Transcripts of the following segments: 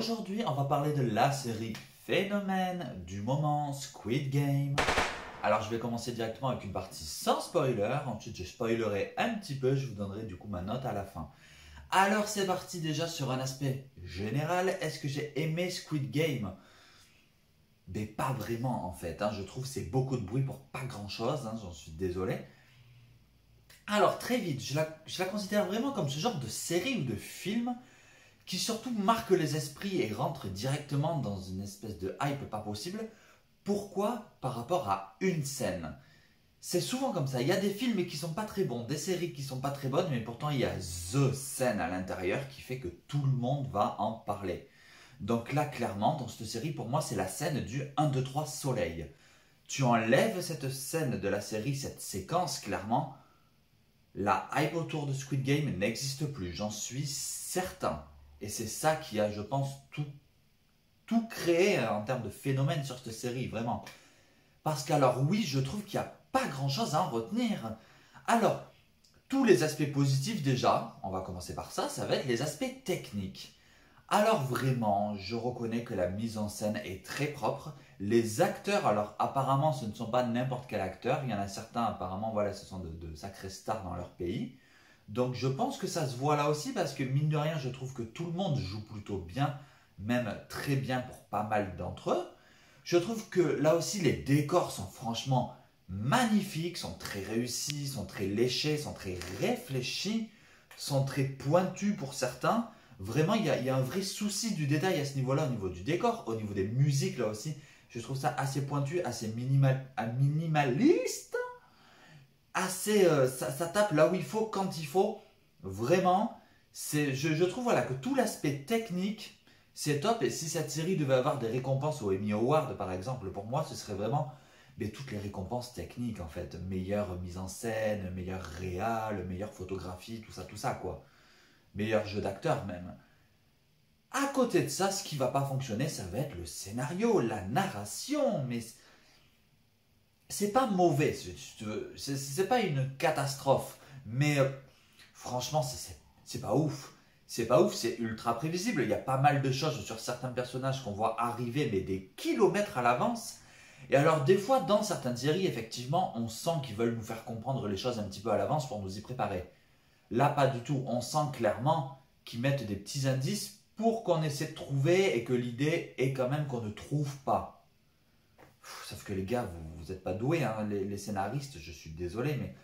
aujourd'hui, on va parler de la série phénomène du moment Squid Game. Alors, je vais commencer directement avec une partie sans spoiler. Ensuite, je spoilerai un petit peu. Je vous donnerai du coup ma note à la fin. Alors, c'est parti déjà sur un aspect général. Est-ce que j'ai aimé Squid Game? Mais pas vraiment en fait. Je trouve que c'est beaucoup de bruit pour pas grand chose. J'en suis désolé. Alors, très vite, je la considère vraiment comme ce genre de série ou de film qui surtout marque les esprits et rentre directement dans une espèce de hype pas possible. Pourquoi? Par rapport à une scène. C'est souvent comme ça. Il y a des films qui sont pas très bons, des séries qui sont pas très bonnes, mais pourtant il y a THE scène à l'intérieur qui fait que tout le monde va en parler. Donc là, clairement, dans cette série, pour moi, c'est la scène du 1, 2, 3 soleil. Tu enlèves cette scène de la série, cette séquence, clairement, la hype autour de Squid Game n'existe plus, j'en suis certain. Et c'est ça qui a, je pense, tout créé en termes de phénomène sur cette série, vraiment. Parce qu'alors oui, je trouve qu'il n'y a pas grand-chose à en retenir. Alors, tous les aspects positifs déjà, on va commencer par ça, ça va être les aspects techniques. Alors vraiment, je reconnais que la mise en scène est très propre. Les acteurs, alors apparemment ce ne sont pas n'importe quel acteur, il y en a certains apparemment, voilà, ce sont de sacrés stars dans leur pays. Donc je pense que ça se voit là aussi parce que mine de rien, je trouve que tout le monde joue plutôt bien, même très bien pour pas mal d'entre eux. Je trouve que là aussi les décors sont franchement magnifiques, sont très réussis, sont très léchés, sont très réfléchis, sont très pointus pour certains. Vraiment, il y a un vrai souci du détail à ce niveau-là, au niveau du décor, au niveau des musiques là aussi. Je trouve ça assez pointu, assez minimaliste. Assez, ça tape là où il faut, quand il faut. Vraiment, je trouve voilà, que tout l'aspect technique, c'est top. Et si cette série devait avoir des récompenses au Emmy Award, par exemple, pour moi, ce serait vraiment toutes les récompenses techniques, en fait. Meilleure mise en scène, meilleure réal, meilleure photographie, tout ça, quoi. Meilleur jeu d'acteur, même. À côté de ça, ce qui va pas fonctionner, ça va être le scénario, la narration. Mais c'est pas mauvais, si tu veux. C'est pas une catastrophe. Mais franchement, c'est pas ouf. C'est pas ouf, c'est ultra prévisible. Il y a pas mal de choses sur certains personnages qu'on voit arriver, mais des kilomètres à l'avance. Et alors, des fois, dans certaines séries, effectivement, on sent qu'ils veulent nous faire comprendre les choses un petit peu à l'avance pour nous y préparer. Là, pas du tout. On sent clairement qu'ils mettent des petits indices pour qu'on essaie de trouver et que l'idée est quand même qu'on ne trouve pas. Sauf que les gars, vous n'êtes pas doués, les scénaristes, je suis désolé, mais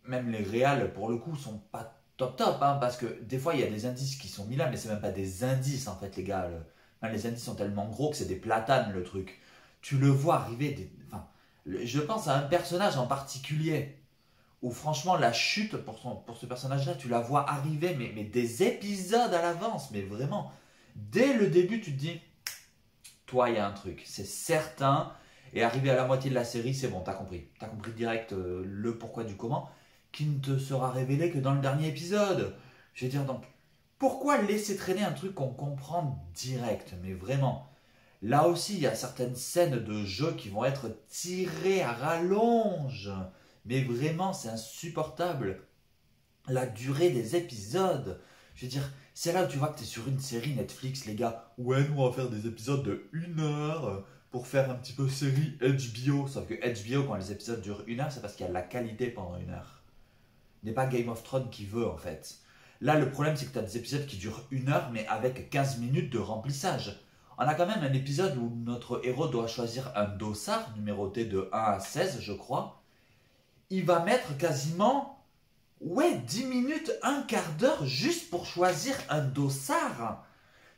même les réals, pour le coup, sont pas top, parce que des fois, il y a des indices qui sont mis là, mais c'est même pas des indices, en fait, les gars. Les indices sont tellement gros que c'est des platanes, le truc. Tu le vois arriver, je pense à un personnage en particulier, où franchement, la chute pour ce personnage-là, tu la vois arriver, mais des épisodes à l'avance, mais vraiment. Dès le début, tu te dis, toi, il y a un truc, c'est certain. Et arrivé à la moitié de la série, c'est bon, t'as compris. T'as compris direct le pourquoi du comment, qui ne te sera révélé que dans le dernier épisode. Je veux dire, donc, pourquoi laisser traîner un truc qu'on comprend direct, mais vraiment. Là aussi, il y a certaines scènes de jeu qui vont être tirées à rallonge. Mais vraiment, c'est insupportable. La durée des épisodes. Je veux dire, c'est là où tu vois que tu es sur une série Netflix, les gars. Ouais, nous, on va faire des épisodes de 1 heure pour faire un petit peu série HBO. Sauf que HBO, quand les épisodes durent 1 heure, c'est parce qu'il y a de la qualité pendant 1 heure. Ce n'est pas Game of Thrones qui veut, en fait. Là, le problème, c'est que tu as des épisodes qui durent 1 heure, mais avec 15 minutes de remplissage. On a quand même un épisode où notre héros doit choisir un dossard, numéroté de 1 à 16, je crois. Il va mettre quasiment 10 minutes, un quart d'heure juste pour choisir un dossard.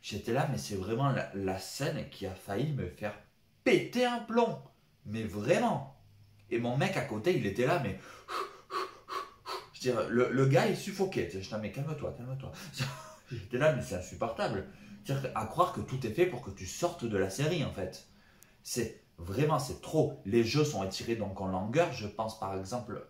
J'étais là, mais c'est vraiment la scène qui a failli me faire péter un plomb. Mais vraiment. Et mon mec à côté, il était là, mais... Je veux dire, le gars, il suffoquait. Je disais, mais calme-toi. J'étais là, mais c'est insupportable. C'est-à-dire, à croire que tout est fait pour que tu sortes de la série, en fait. C'est trop. Les jeux sont étirés donc en longueur. Je pense par exemple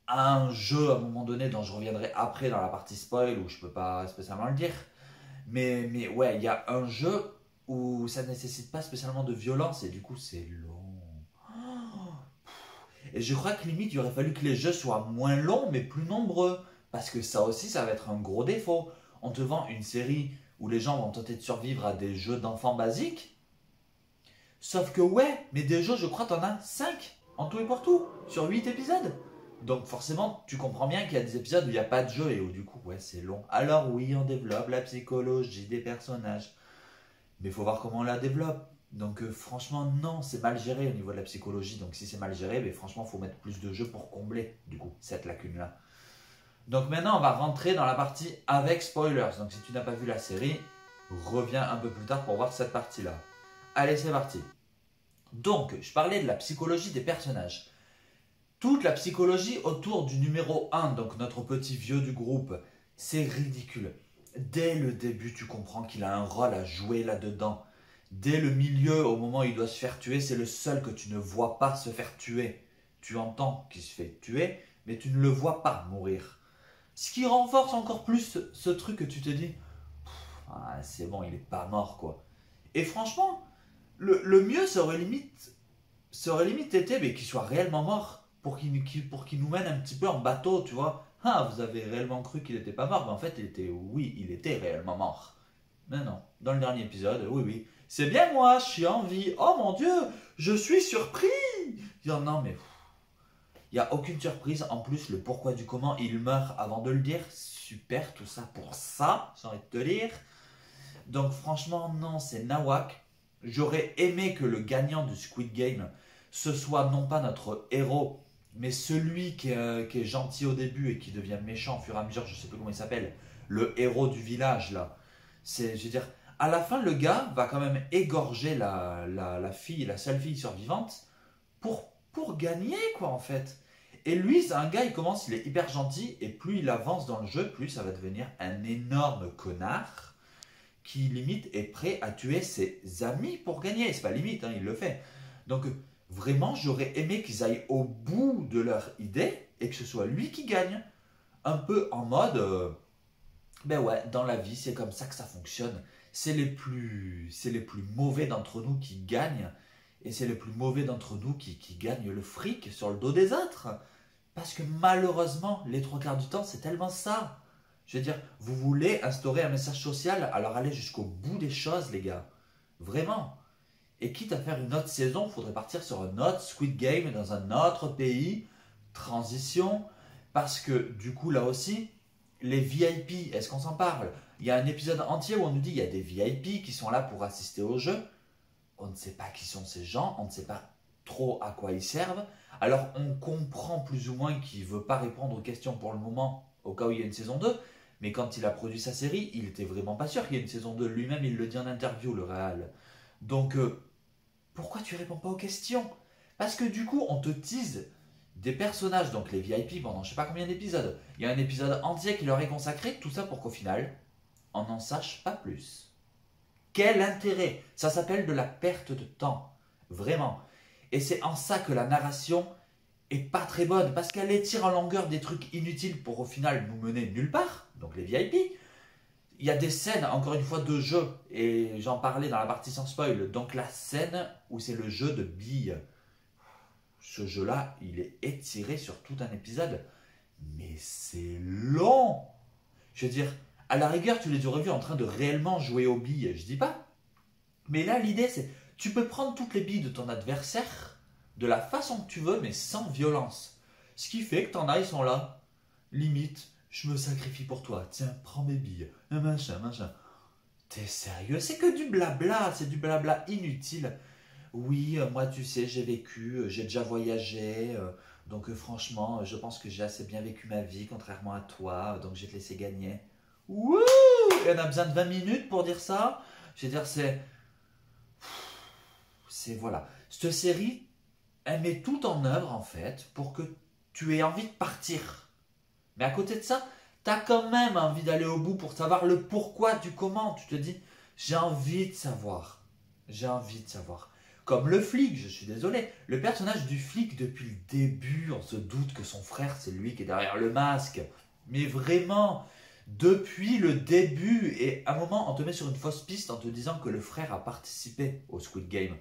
à un jeu à un moment donné dont je reviendrai après dans la partie spoil où je peux pas spécialement le dire. Mais ouais, il y a un jeu où ça ne nécessite pas spécialement de violence et du coup c'est long. Et je crois que limite il aurait fallu que les jeux soient moins longs mais plus nombreux. Parce que ça aussi ça va être un gros défaut. On te vend une série où les gens vont tenter de survivre à des jeux d'enfants basiques. Sauf que ouais, mais des jeux, je crois, t'en as 5 en tout et pour tout, sur 8 épisodes. Donc forcément, tu comprends bien qu'il y a des épisodes où il n'y a pas de jeu et où du coup, ouais, c'est long. Alors oui, on développe la psychologie des personnages, mais il faut voir comment on la développe. Donc franchement, non, c'est mal géré au niveau de la psychologie. Donc si c'est mal géré, mais franchement, il faut mettre plus de jeux pour combler, du coup, cette lacune-là. Donc maintenant, on va rentrer dans la partie avec spoilers. Donc si tu n'as pas vu la série, reviens un peu plus tard pour voir cette partie-là. Allez, c'est parti. Donc, je parlais de la psychologie des personnages. Toute la psychologie autour du numéro 1, donc notre petit vieux du groupe, c'est ridicule. Dès le début, tu comprends qu'il a un rôle à jouer là-dedans. Dès le milieu, au moment où il doit se faire tuer, c'est le seul que tu ne vois pas se faire tuer. Tu entends qu'il se fait tuer, mais tu ne le vois pas mourir. Ce qui renforce encore plus ce truc que tu te dis, ah, c'est bon, il n'est pas mort, quoi. Et franchement, le mieux serait limite été mais qu'il soit réellement mort pour qu'il nous mène un petit peu en bateau, tu vois. Ah, vous avez réellement cru qu'il n'était pas mort, mais en fait, il était réellement mort. Mais non, dans le dernier épisode, oui, c'est bien moi, je suis en vie. Oh mon Dieu, je suis surpris. Non, mais il n'y a aucune surprise. En plus, le pourquoi du comment, il meurt avant de le dire. Super, tout ça pour ça, j'ai envie de te dire. Donc franchement, non, c'est nawak. J'aurais aimé que le gagnant du Squid Game, ce soit non pas notre héros, mais celui qui est gentil au début et qui devient méchant au fur et à mesure, je sais plus comment il s'appelle, le héros du village là. Je veux dire, à la fin, le gars va quand même égorger la fille, la seule fille survivante, pour gagner quoi en fait. Et lui, c'est un gars, il est hyper gentil, et plus il avance dans le jeu, plus ça va devenir un énorme connard qui limite est prêt à tuer ses amis pour gagner. C'est pas limite, hein, il le fait. Donc vraiment, j'aurais aimé qu'ils aillent au bout de leur idée et que ce soit lui qui gagne. Un peu en mode, ben ouais, dans la vie, c'est comme ça que ça fonctionne. C'est les plus mauvais d'entre nous qui gagnent et c'est les plus mauvais d'entre nous qui gagnent le fric sur le dos des autres. Parce que malheureusement, les trois quarts du temps, c'est tellement ça. Je veux dire, vous voulez instaurer un message social, alors allez jusqu'au bout des choses, les gars. Vraiment. Et quitte à faire une autre saison, il faudrait partir sur un autre Squid Game dans un autre pays. Transition. Parce que du coup, là aussi, les VIP, est-ce qu'on s'en parle? Il y a un épisode entier où on nous dit qu'il y a des VIP qui sont là pour assister au jeu. On ne sait pas qui sont ces gens, on ne sait pas trop à quoi ils servent. Alors on comprend plus ou moins qu'il ne veut pas répondre aux questions pour le moment, au cas où il y a une saison 2. Mais quand il a produit sa série, il était vraiment pas sûr qu'il y ait une saison 2. Lui-même, il le dit en interview, le réal. Donc, pourquoi tu réponds pas aux questions? Parce que du coup, on te tease des personnages, donc les VIP, pendant je sais pas combien d'épisodes. Il y a un épisode entier qui leur est consacré, tout ça pour qu'au final, on n'en sache pas plus. Quel intérêt? Ça s'appelle de la perte de temps. Vraiment. Et c'est en ça que la narration est pas très bonne, parce qu'elle étire en longueur des trucs inutiles pour au final nous mener nulle part, donc les VIP. Il y a des scènes, encore une fois, de jeu, et j'en parlais dans la partie sans spoil, donc la scène où c'est le jeu de billes. Ce jeu-là, il est étiré sur tout un épisode, mais c'est long. Je veux dire, à la rigueur, tu les aurais vus en train de réellement jouer aux billes, je dis pas. Mais là, l'idée, c'est, tu peux prendre toutes les billes de ton adversaire de la façon que tu veux, mais sans violence. Ce qui fait que t'en as, ils sont là. Limite, je me sacrifie pour toi. Tiens, prends mes billes. Un machin. T'es sérieux? C'est que du blabla. C'est du blabla inutile. Oui, moi, tu sais, j'ai vécu, j'ai déjà voyagé. Donc, franchement, je pense que j'ai assez bien vécu ma vie, contrairement à toi. Donc, je vais te laisser gagner. Wouh! Et on a besoin de 20 minutes pour dire ça. Je veux dire, voilà. Cette série, elle met tout en œuvre en fait pour que tu aies envie de partir. Mais à côté de ça, tu as quand même envie d'aller au bout pour savoir le pourquoi du comment. Tu te dis, j'ai envie de savoir. J'ai envie de savoir. Comme le flic, je suis désolé. Le personnage du flic, depuis le début, on se doute que son frère, c'est lui qui est derrière le masque. Mais vraiment, depuis le début, et à un moment, on te met sur une fausse piste en te disant que le frère a participé au Squid Game.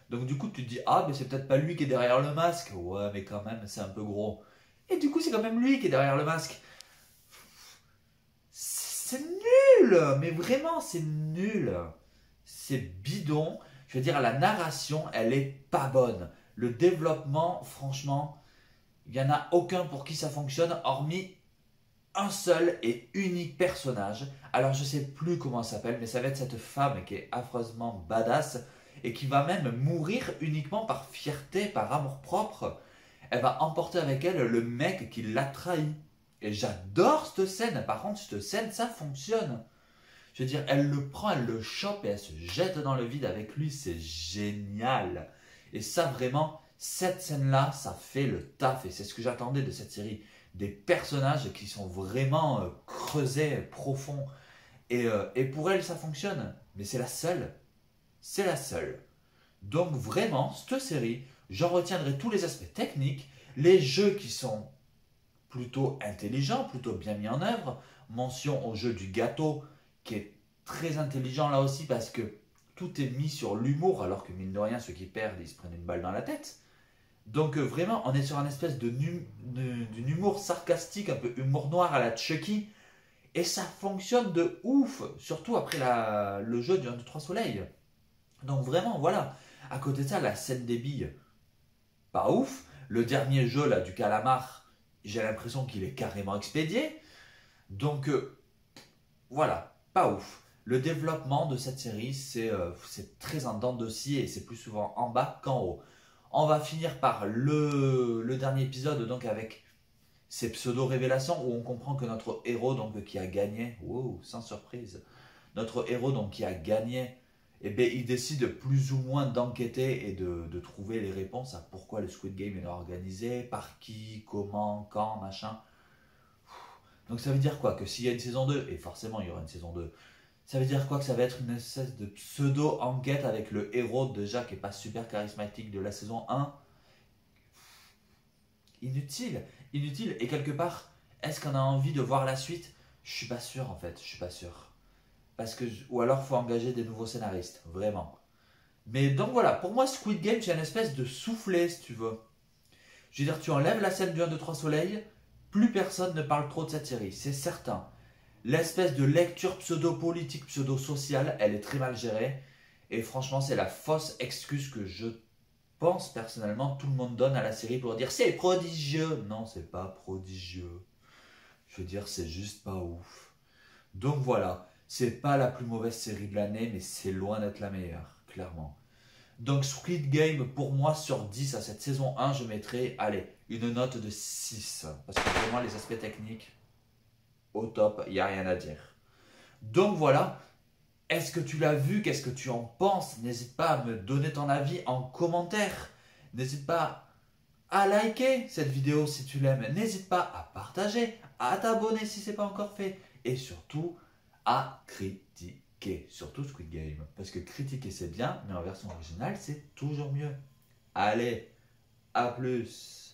Donc du coup, tu te dis, ah, mais c'est peut-être pas lui qui est derrière le masque. Ouais, mais quand même, c'est un peu gros. Et du coup, c'est quand même lui qui est derrière le masque. C'est nul! nul, mais vraiment, c'est nul. C'est bidon. Je veux dire, la narration, elle est pas bonne. Le développement, franchement, il n'y en a aucun pour qui ça fonctionne, hormis un seul et unique personnage. Alors, je sais plus comment elle s'appelle, mais ça va être cette femme qui est affreusement badass et qui va même mourir uniquement par fierté, par amour-propre. Elle va emporter avec elle le mec qui l'a trahi. Et j'adore cette scène. Par contre, cette scène, ça fonctionne. Je veux dire, elle le prend, elle le chope et elle se jette dans le vide avec lui. C'est génial. Et ça, vraiment, cette scène-là, ça fait le taf. Et c'est ce que j'attendais de cette série. Des personnages qui sont vraiment creusés, profonds. Et pour elle, ça fonctionne. Mais c'est la seule. C'est la seule. Donc vraiment, cette série, j'en retiendrai tous les aspects techniques, les jeux qui sont plutôt intelligents, plutôt bien mis en œuvre. Mention au jeu du gâteau qui est très intelligent là aussi parce que tout est mis sur l'humour alors que mine de rien, ceux qui perdent, ils se prennent une balle dans la tête. Donc vraiment, on est sur un espèce d'un humour sarcastique, un peu humour noir à la Chucky. Et ça fonctionne de ouf, surtout après le jeu du 1, 2, 3 soleil. Donc vraiment, voilà. À côté de ça, la scène des billes, pas ouf. Le dernier jeu là du calamar, j'ai l'impression qu'il est carrément expédié. Donc voilà, pas ouf. Le développement de cette série, c'est très en dents de scie et c'est plus souvent en bas qu'en haut. On va finir par le dernier épisode donc avec ces pseudo-révélations où on comprend que notre héros donc qui a gagné, wow, sans surprise, notre héros donc qui a gagné, eh bien, il décide plus ou moins d'enquêter et de trouver les réponses à pourquoi le Squid Game est organisé, par qui, comment, quand, machin. Donc ça veut dire quoi? Que s'il y a une saison 2, et forcément il y aura une saison 2, ça veut dire quoi? Que ça va être une espèce de pseudo-enquête avec le héros déjà qui est pas super charismatique de la saison 1. Inutile, inutile. Et quelque part, est-ce qu'on a envie de voir la suite? Je suis pas sûr en fait, je suis pas sûr. Parce que, ou alors faut engager des nouveaux scénaristes, vraiment. Mais donc voilà, pour moi Squid Game c'est une espèce de soufflet si tu veux. Je veux dire, tu enlèves la scène du 1, 2, 3 soleil, plus personne ne parle trop de cette série, c'est certain. L'espèce de lecture pseudo-politique, pseudo-sociale, elle est très mal gérée. Et franchement, c'est la fausse excuse que je pense personnellement tout le monde donne à la série pour dire c'est prodigieux. Non, c'est pas prodigieux. Je veux dire, c'est juste pas ouf. Donc voilà, c'est pas la plus mauvaise série de l'année, mais c'est loin d'être la meilleure, clairement. Donc Squid Game, pour moi, sur 10 à cette saison 1, je mettrai, allez, une note de 6. Parce que vraiment, les aspects techniques, au top, il n'y a rien à dire. Donc voilà, est-ce que tu l'as vu? Qu'est-ce que tu en penses? N'hésite pas à me donner ton avis en commentaire. N'hésite pas à liker cette vidéo si tu l'aimes. N'hésite pas à partager, à t'abonner si ce n'est pas encore fait. Et surtout, à critiquer. Surtout Squid Game. Parce que critiquer c'est bien, mais en version originale c'est toujours mieux. Allez, à plus!